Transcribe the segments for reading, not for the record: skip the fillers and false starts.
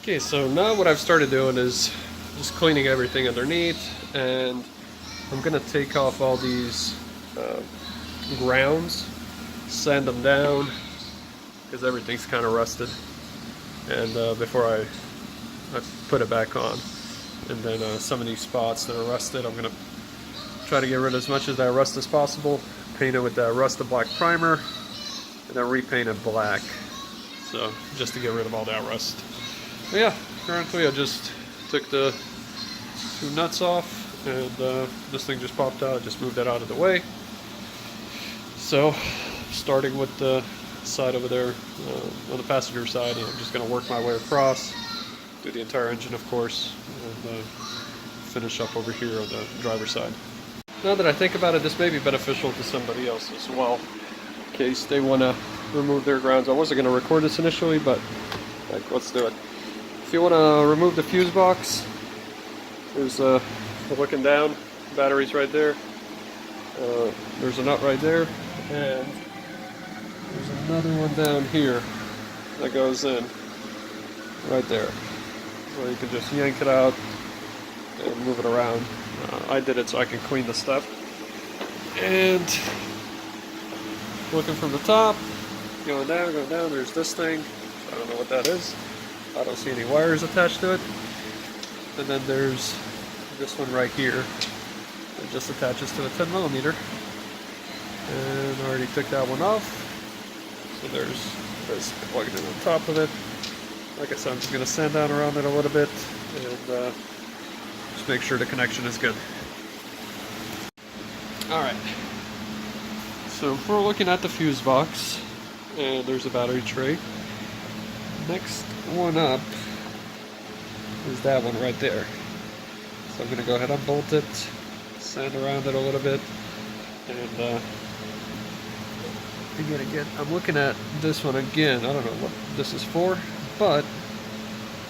Okay, so now what I've started doing is just cleaning everything underneath, and I'm gonna take off all these grounds, sand them down, because everything's kind of rusted, and before I put it back on. And then some of these spots that are rusted, I'm gonna try to get rid of as much of that rust as possible, paint it with that rusted black primer, and then repaint it black, so just to get rid of all that rust. But yeah, currently I just took the two nuts off, and this thing just popped out. I just moved that out of the way. So starting with the side over there on the passenger side, I'm just going to work my way across, do the entire engine of course, and finish up over here on the driver's side. Now that I think about it, this may be beneficial to somebody else as well, in case they want to remove their grounds. I wasn't going to record this initially, but like, let's do it. If you want to remove the fuse box, there's looking down, batteries right there. There's a nut right there, and there's another one down here that goes in right there. So you can just yank it out and move it around. I did it so I can clean the stuff. And looking from the top, going down, there's this thing. I don't know what that is. I don't see any wires attached to it. And then there's this one right here. It just attaches to a 10mm. And I already took that one off. So there's this plugged in on top of it. Like I said, I'm just going to sand down around it a little bit and just make sure the connection is good. Alright. So if we're looking at the fuse box, and there's a battery tray. Next one up is that one right there. So I'm going to go ahead and bolt it, sand around it a little bit, and again, I'm looking at this one again. I don't know what this is for, but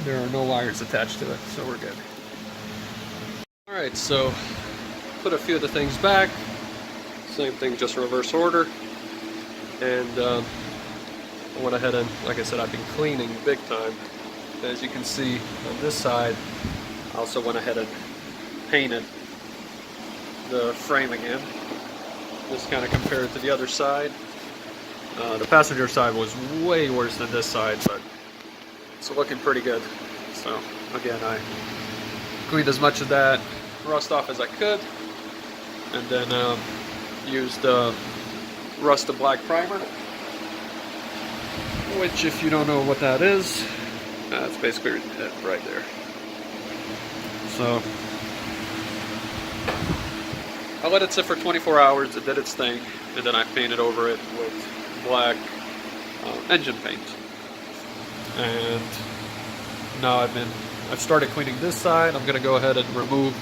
there are no wires attached to it, so we're good. Alright, so put a few of the things back. Same thing, just reverse order. And I went ahead and, like I said, I've been cleaning big time. As you can see on this side, I also went ahead and painted the frame again. Just kind of compared to the other side. The passenger side was way worse than this side, but it's looking pretty good. So again, I cleaned as much of that rust off as I could, and then used rusted black primer, which, if you don't know what that is, it's basically it right there. So I let it sit for 24 hours. It did its thing, and then I painted over it with black engine paint. And now I've started cleaning this side. I'm going to go ahead and remove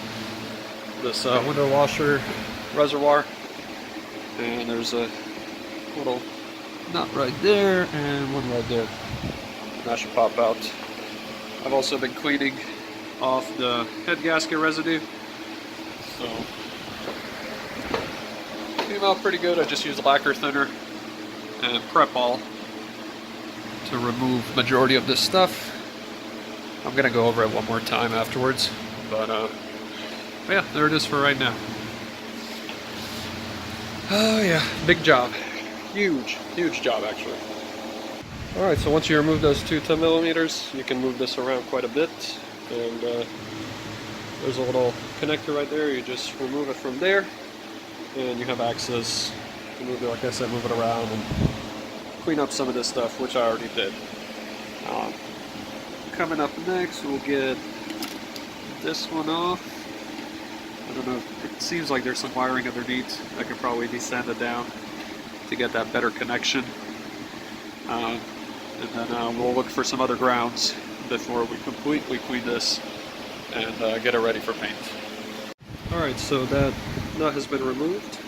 this window washer reservoir, and there's a little nut right there and one right there. That should pop out. I've also been cleaning off the head gasket residue, so came out pretty good. I just used lacquer thinner and prep all to remove majority of this stuff. I'm gonna go over it one more time afterwards, but yeah, there it is for right now. Oh yeah, big job. Huge job actually. Alright, so once you remove those two 10mm, you can move this around quite a bit. And there's a little connector right there. You just remove it from there, and you have access to move it, like I said, move it around and clean up some of this stuff, which I already did. Coming up next, we'll get this one off. I don't know, it seems like there's some wiring underneath that could probably be sanded down to get that better connection. And then we'll look for some other grounds before we completely clean this and get it ready for paint. Alright, so that nut has been removed.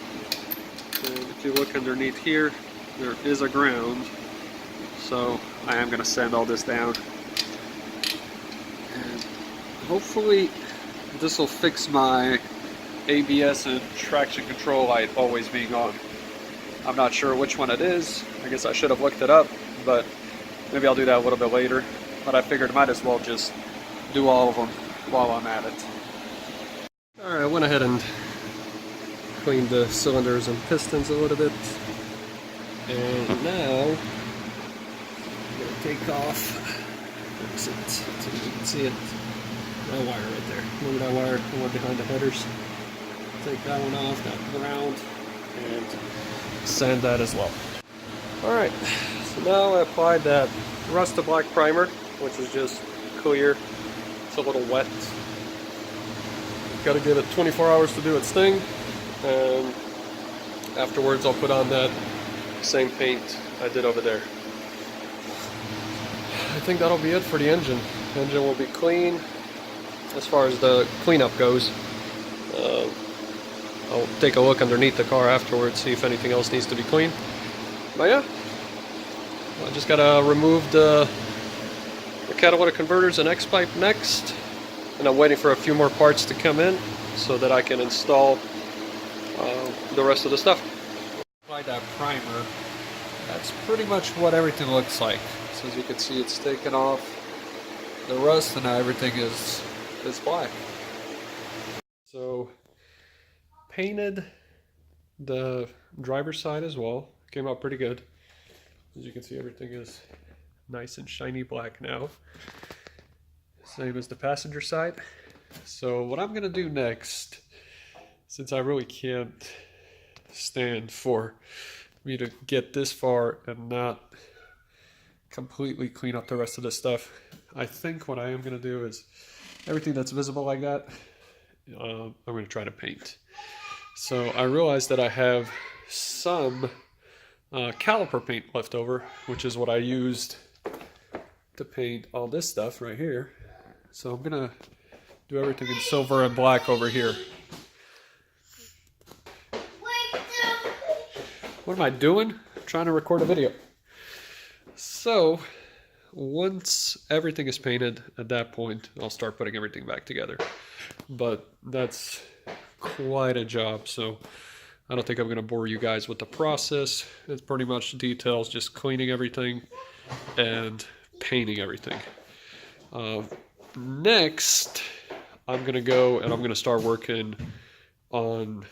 And if you look underneath here, there is a ground. So I am going to sand all this down. And hopefully this will fix my ABS and traction control light always being on. I'm not sure which one it is. I guess I should have looked it up, but maybe I'll do that a little bit later. but I figured I might as well just do all of them while I'm at it. Alright, I went ahead and cleaned the cylinders and pistons a little bit. And now I'm going to take off, fix it so you can see it. That wire right there. Remember that wire, the one behind the headers? Take that one off, that ground, and sand that as well. Alright, so now I applied that Rust to Black primer, which is just clear. It's a little wet. Got to give it 24 hours to do its thing, and afterwards I'll put on that same paint I did over there. I think that'll be it for the engine. The engine will be clean as far as the cleanup goes. I'll take a look underneath the car afterwards, see if anything else needs to be cleaned. But yeah, I just gotta remove the catalytic converters and X-pipe next, and I'm waiting for a few more parts to come in so that I can install the rest of the stuff. Apply that primer. That's pretty much what everything looks like. So as you can see, it's taken off the rust and now everything is black. So painted the driver's side as well. Came out pretty good. As you can see, everything is nice and shiny black now. Same as the passenger side. So what I'm gonna do next, since I really can't stand for me to get this far and not completely clean up the rest of the stuff, I think what I am gonna do is everything that's visible like that, I'm gonna try to paint. So I realized that I have some caliper paint left over, which is what I used to paint all this stuff right here. So I'm gonna do everything in silver and black over here. What am I doing? I'm trying to record a video. So once everything is painted, at that point I'll start putting everything back together. But that's quite a job, so I don't think I'm going to bore you guys with the process. It's pretty much details, just cleaning everything and painting everything. Next, I'm going to go and I'm going to start working on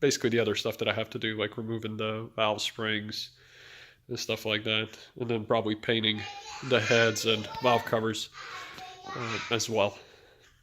basically the other stuff that I have to do, like removing the valve springs and stuff like that, and then probably painting the heads and valve covers as well.